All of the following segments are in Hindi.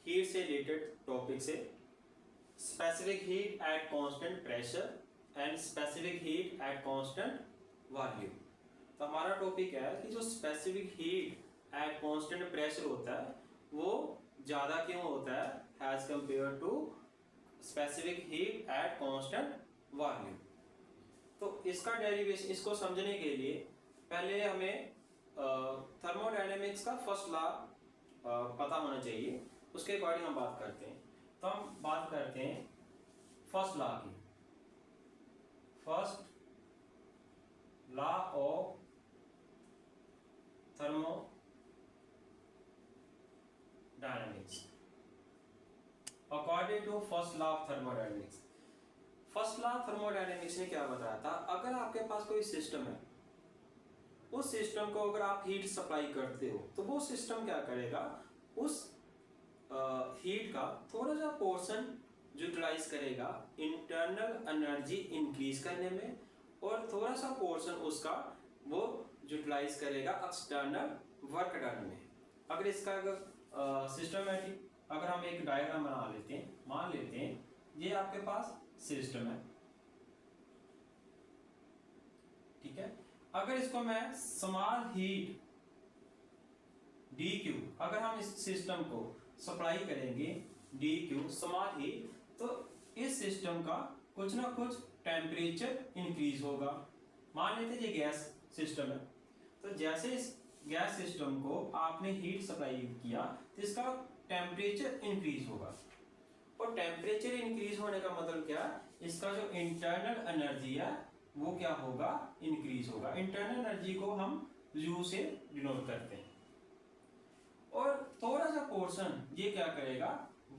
हीट से रिलेटेड टॉपिक से specific heat at constant pressure and specific heat at constant volume. तो हमारा टॉपिक है कि जो specific heat at constant pressure होता है वो ज़्यादा क्यों होता है as compare to specific heat at constant volume. तो इसका डेरिवेशन, इसको समझने के लिए पहले हमें थर्मोडायनेमिक्स का फर्स्ट लॉ पता होना चाहिए, उसके अकॉर्डिंग हम बात करते हैं। तो हम बात करते हैं फर्स्ट लॉ की। First law of thermodynamics according to first law of thermodynamics. First law of thermodynamics ने क्या बताया था, अगर आपके पास कोई सिस्टम है, उस सिस्टम को अगर आप हीट सप्लाई करते हो तो वो सिस्टम क्या करेगा, उस हीट का थोड़ा सा पोर्शन यूटिलाइज करेगा इंटरनल एनर्जी इंक्रीज करने में, और थोड़ा सा पोर्शन उसका वो यूटिलाइज करेगा एक्सटर्नल वर्क डन में। अगर इसका सिस्टमैटिक अगर हम एक डायग्राम बना लेते हैं, मान लेते हैं ये आपके पास सिस्टम है, ठीक है। अगर इसको मैं स्मॉल हीट डी क्यू, अगर हम इस सिस्टम को सप्लाई करेंगे डी क्यू स्मॉल हीट, तो इस सिस्टम का कुछ ना कुछ टेम्परेचर इंक्रीज होगा। मान लेते हैं ये गैस सिस्टम है, तो जैसे इस गैस सिस्टम को आपने हीट सप्लाई किया तो इसका टेम्परेचर इंक्रीज होगा, और टेम्परेचर इंक्रीज होने का मतलब क्या, इसका जो इंटरनल एनर्जी है वो क्या होगा, इंक्रीज होगा। इंटरनल एनर्जी को हम U से डिनोट करते हैं, और थोड़ा सा पोर्शन ये क्या करेगा,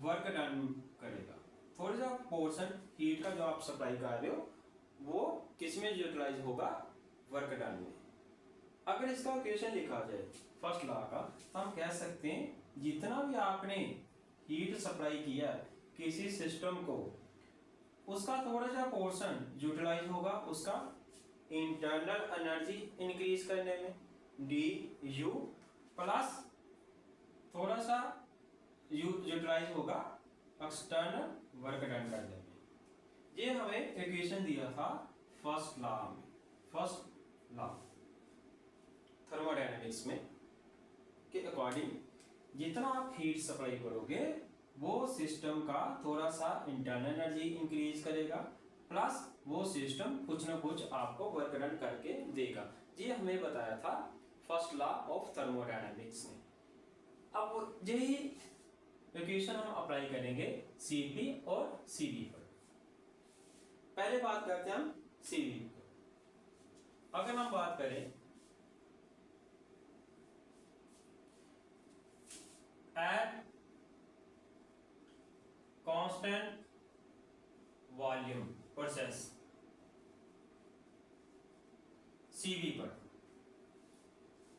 वर्क डन करेगा। थोड़ा सा पोर्शन हीट का जो आप सप्लाई कर रहे हो वो किस में यूटिलाइज होगा, वर्क डन में। अगर इसका इक्वेशन लिखा जाए फर्स्ट लॉ का, तो हम कह सकते हैं जितना भी आपने हीट सप्लाई किया किसी सिस्टम को, उसका थोड़ा सा पोर्शन यूटिलाइज होगा उसका इंटरनल एनर्जी इंक्रीज करने में डी यू, प्लस थोड़ा सा यूटिलाइज होगा एक्सटर्नल वर्क डन करने में। ये हमें इक्वेशन दिया था फर्स्ट लॉ में, फर्स्ट लॉ थर्मोडायनेमिक्स में के अकॉर्डिंग जितना आप हीट सप्लाई करोगे वो सिस्टम का थोड़ा सा इंटरनल एनर्जी इंक्रीज करेगा, प्लस वो सिस्टम कुछ ना कुछ आपको वर्क डन करके देगा। ये हमें बताया था फर्स्ट लॉ ऑफ थर्मोडायनेमिक्स ने। अब यही इक्वेशन हम अप्लाई करेंगे Cp और Cv पर। पहले बात करते हैं हम Cv पर। अगर हम बात करें eight constant volume process Cv पर,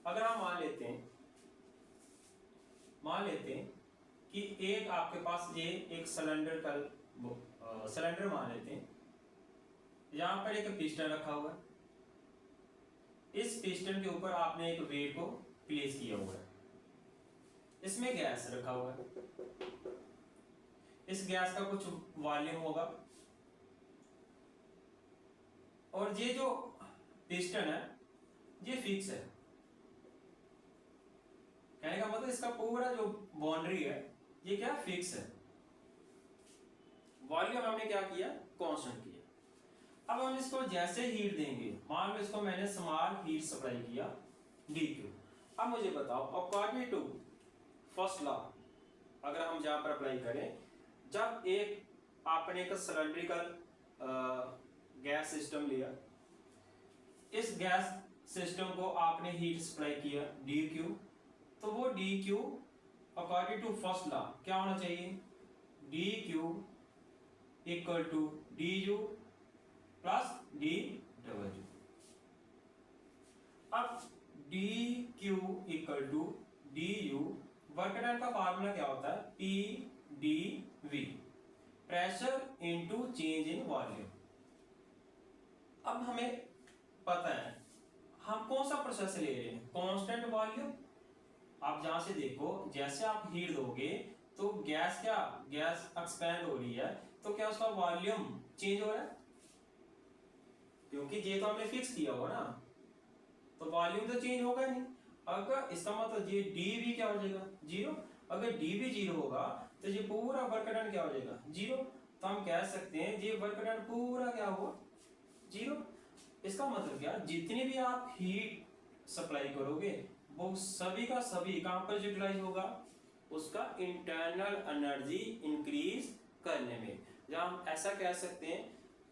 अगर हम मान लेते हैं कि एक आपके पास ये एक सिलेंडर का सिलेंडर मान लेते हैं, यहां पर एक पिस्टन रखा हुआ है, इस पिस्टन के ऊपर आपने एक वेट को प्लेस किया हुआ है, इसमें गैस रखा हुआ है, इस गैस का कुछ वॉल्यूम होगा, और ये जो पिस्टन है ये फिक्स है। कहने का मतलब इसका पूरा जो बाउंड्री है ये क्या फिक्स है, वॉल्यूम हमने क्या किया, कांस्टेंट किया। अब हम इसको जैसे हीट देंगे, मान लो इसको मैंने स्मॉल हीट सप्लाई किया डी क्यू। अब मुझे बताओ अकॉर्डिंग टू फर्स्ट लॉ अगर हम जहां पर अप्लाई करें, जब एक आपने एक सिलेंड्रिकल गैस सिस्टम लिया, इस गैस सिस्टम को आपने हीट सप्लाई किया डी क्यू, तो वो D Q according to first law क्या होना चाहिए, D Q equal to D U plus D W. अब D Q equal to D U, work done का फार्मूला क्या होता है, P D V, pressure into change in volume. अब हमें पता है हम कौन सा प्रोसेस ले रहे हैं, कांस्टेंट वॉल्यूम। आप जहां से देखो, जैसे आप हीट दोगे तो गैस एक्सपैंड हो रही है, तो क्या उसका वॉल्यूम चेंज हो रहा है? क्योंकि ये तो हमने फिक्स किया होगा ना, तो वॉल्यूम तो चेंज होगा नहीं। अगर इसका मतलब ये डी भी क्या हो जाएगा? जीरो। अगर डी भी जीरो होगा तो ये पूरा वर्क डन क्या हो जाएगा? जीरो। तो हम कह सकते हैं ये वर्क डन पूरा क्या हुआ? जीरो। इसका मतलब क्या, जितनी भी आप हीट सप्लाई करोगे वो सभी का सभी कहां पर यूटिलाइज होगा? उसका इंटरनल एनर्जी इंक्रीज करने में। या हम ऐसा कह सकते हैं,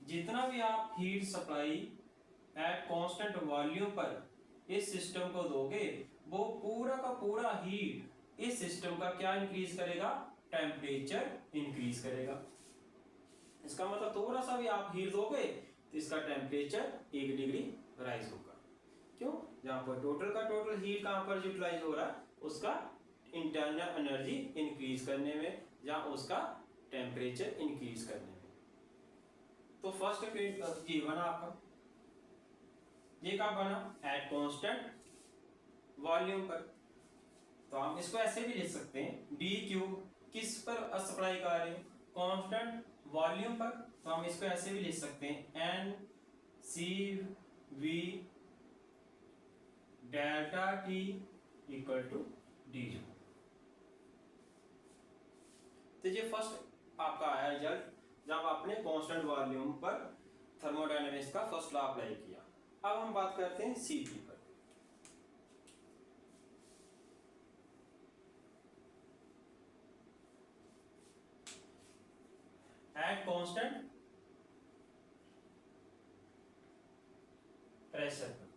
जितना भी आप heat supply eight constant volume पर इस सिस्टम को दोगे, वो पूरा का पूरा हीट इस सिस्टम का क्या इंक्रीज करेगा? टेम्परेचर इंक्रीज करेगा। इसका मतलब थोड़ा सा भी आप हीट दोगे तो इसका टेम्परेचर 1 डिग्री राइज होगा। क्यों? जहां पर टोटल का टोटल हीट कहां पर यूटिलाइज हो रहा है? उसका इंटरनल एनर्जी इंक्रीज करने में, जहां उसका टेम्परेचर इंक्रीज करने में। तो फर्स्ट ये बना आपका, ये कब बना? एट कांस्टेंट वॉल्यूम पर। तो हम इसको ऐसे भी लिख सकते हैं, डी क्यू किस पर सप्लाई कर रहे हो? कांस्टेंट वॉल्यूम पर। तो हम इसको ऐसे भी लिख सकते हैं, n C V delta T equal to D U. तो ये फर्स्ट आपका आया रिजल्ट जब आपने कांस्टेंट वॉल्यूम पर थर्मोडायनेमिक्स का फर्स्ट लॉ अप्लाई किया। अब हम बात करते हैं सीपी पर। एट कांस्टेंट प्रेशर पर,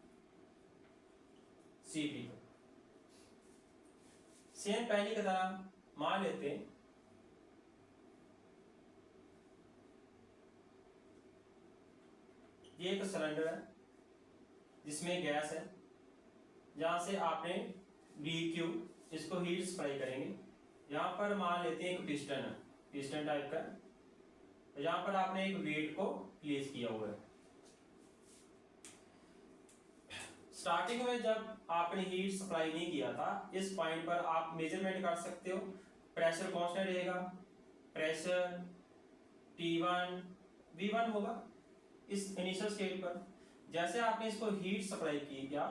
सीपी पर सेम पहली की तरह मान लेते हैं ये एक सिलेंडर है जिसमें गैस है, जहां से आपने डी क्यू इसको हीट सप्लाई करेंगे। यहां पर मान लेते हैं एक पिस्टन है, पिस्टन टाइप का। यहां पर आपने एक वेट को प्लेस किया हुआ है। स्टार्टिंग में जब आपने हीट सप्लाई नहीं किया था, इस पॉइंट पर आप मेजरमेंट कर सकते हो। प्रेशर कांस्टेंट रहेगा, प्रेशर T1 V1 होगा इस इनिशियल स्टेट पर। जैसे आपने इसको हीट सप्लाई किया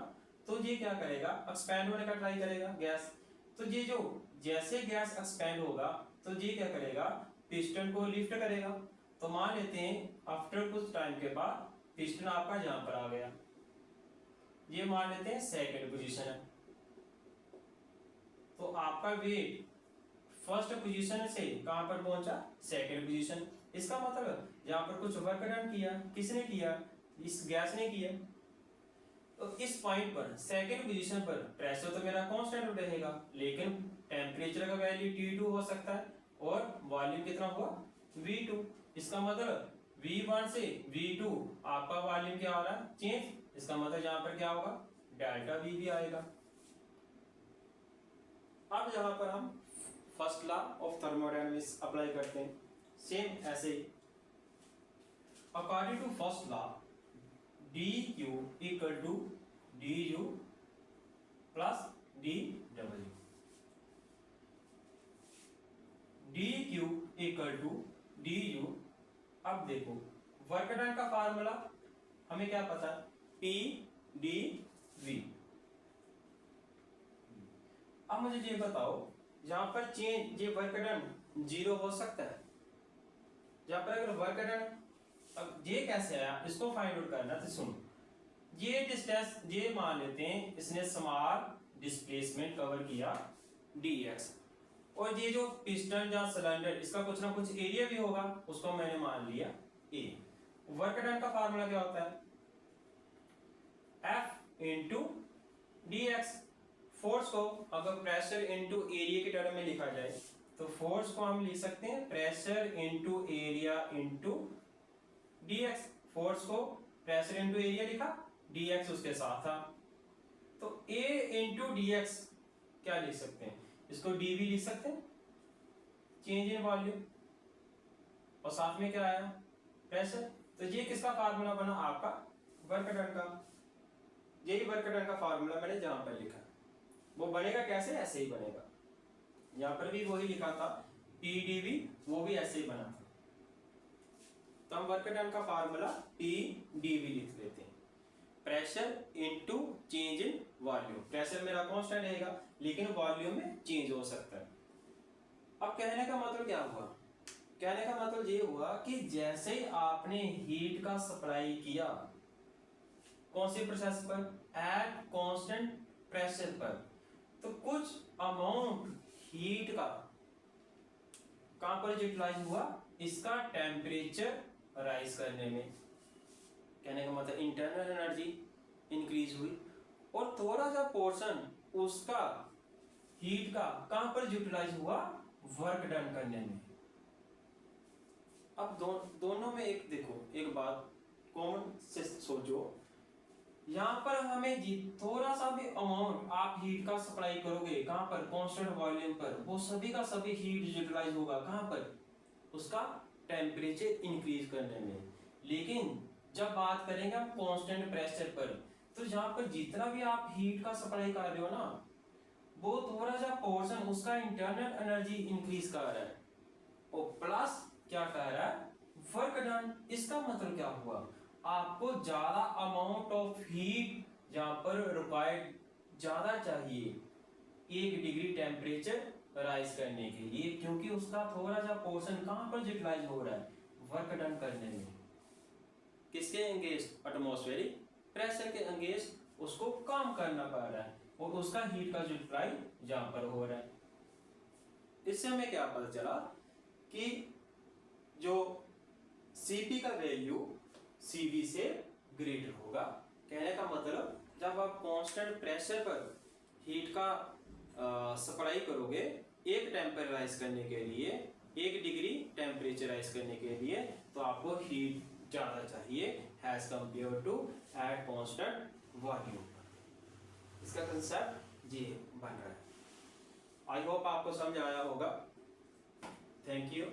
तो ये क्या करेगा? एक्सपैंड होने का ट्राई करेगा गैस। तो ये जो जैसे गैस एक्सपैंड होगा तो ये क्या करेगा? पिस्टन को लिफ्ट करेगा। तो मान लेते हैं आफ्टर कुछ टाइम के बाद पिस्टन आपका यहां पर आ गया, ये मान लेते हैं सेकंड पोजीशन है। तो आपका वेट फर्स्ट पोजीशन से कहां पर पहुंचा? Second position. इसका मतलब यहां पर कुछ वर्क डन किया, किसने किया? इस गैस ने किया। तो इस पॉइंट पर सेकंड पोजीशन पर प्रेशर तो मेरा कांस्टेंट रहेगा, लेकिन टेम्परेचर का वैल्यू T2 हो सकता है और वॉल्यूम कितना हुआ? V2। इसका मतलब V1 से V2 आपका वॉल्यूम क्या हो रहा है? चेंज। इसका मतलब यहाँ पर क्या होगा? डेल्टा V भी आएगा। अब यहाँ पर हम first law of thermodynamics apply करते हैं। सेम ऐसे ही, according to first law dq equal to du plus dw। dq equal to du। अब देखो वर्क डन का फार्मूला हमें क्या पता है? P dv। अब मुझे ये बताओ, जहां पर चेंज ये वर्क डन जीरो हो सकता है? जहां पर अगर वर्क डन, अब ये कैसे आया इसको फाइंड आउट करना। तो सुनो, ये डिस्टेंस ये मान लेते हैं इसने स्मॉल डिस्प्लेसमेंट कवर किया dx, और ये जो पिस्टन या सिलेंडर इसका कुछ ना कुछ एरिया भी होगा, उसको मैंने मान लिया a। वर्क डन का फार्मूला क्या होता है? F into dx। फोर्स को अगर प्रेशर इंटू एरिया के टर्म में लिखा जाए तो फोर्स को हम लिख सकते हैं pressure into area into dx। Force को प्रेशर इंटू एरिया लिखा, dx उसके साथ था। तो a इंटू dx क्या लिख सकते हैं? इसको dv लिख सकते हैं, चेंज इन वॉल्यूम, और साथ में क्या आया? प्रेशर। तो ये किसका फार्मूला बना? आपका वर्क डन का। यही वर्क डन का फार्मूला मैंने जहां पर लिखा, वो बनेगा कैसे? ऐसे ही बनेगा। यहाँ पर भी वही लिखा था PdV, वो भी ऐसे ही बना था। तो हम वर्क डन का फार्मूला PdV लिख लेते हैं, pressure into change in volume. Pressure मेरा कांस्टेंट रहेगा लेकिन वॉल्यूम में चेंज हो सकता है। अब कहने का मतलब क्या हुआ, कहने का मतलब ये हुआ कि जैसे ही आपने हीट का सप्लाई किया कौन सी प्रोसेस पर, एट कांस्टेंट प्रेशर पर, तो कुछ अमाउंट हीट का कहां पर यूटिलाइज हुआ, इसका टेम्परेचर राइज करने में। कहने का मतलब इंटरनल एनर्जी इंक्रीज हुई और थोड़ा सा पोर्शन उसका हीट का कहां पर यूटिलाइज हुआ, वर्क डन करने में। अब दोनों में एक देखो, एक बात कॉमन से सोचो, यहाँ पर हमें थोड़ा सा भी अमाउंट आप हीट का सप्लाई करोगे कहां पर, कांस्टेंट वॉल्यूम पर, वो सभी का सभी हीट यूटिलाइज होगा कहां पर, उसका टेम्परेचर इंक्रीज करने में। लेकिन जब बात करेंगे हम कांस्टेंट प्रेशर पर, तो यहाँ पर जितना भी आप हीट का सप्लाई कर रहे हो ना, वो थोड़ा सा पोर्शन उसका इंटरनल एनर्जी इंक्रीज कर रहा है और प्लस क्या कह रहा है, वर्क डन। इसका मतलब क्या हुआ, आपको ज्यादा अमाउंट ऑफ हीट जहां पर रिक्वायर्ड ज्यादा चाहिए 1 डिग्री टेम्परेचर राइज करने के लिए, क्योंकि उसका थोड़ा सा पोर्शन कहां पर यूटिलाइज हो रहा है, वर्क डन करने में। किसके अगेंस्ट, एटमॉस्फेरिक प्रेशर के अगेंस्ट उसको काम करना पड़ रहा है और उसका हीट का यूटिलाइज जहां पर हो रहा है। इससे हमें क्या पता चला कि जो Cp का वैल्यू Cv से ग्रेटर होगा। कहने का मतलब जब आप कांस्टेंट प्रेशर पर हीट का सप्लाई करोगे एक टेम्परेचराइज करने के लिए, 1 डिग्री टेम्परेचराइज करने के लिए, तो आपको हीट ज्यादा चाहिए as compare to at constant volume. इसका कंसेप्ट ये बन रहा है। आई होप आपको समझ आया होगा। Thank you.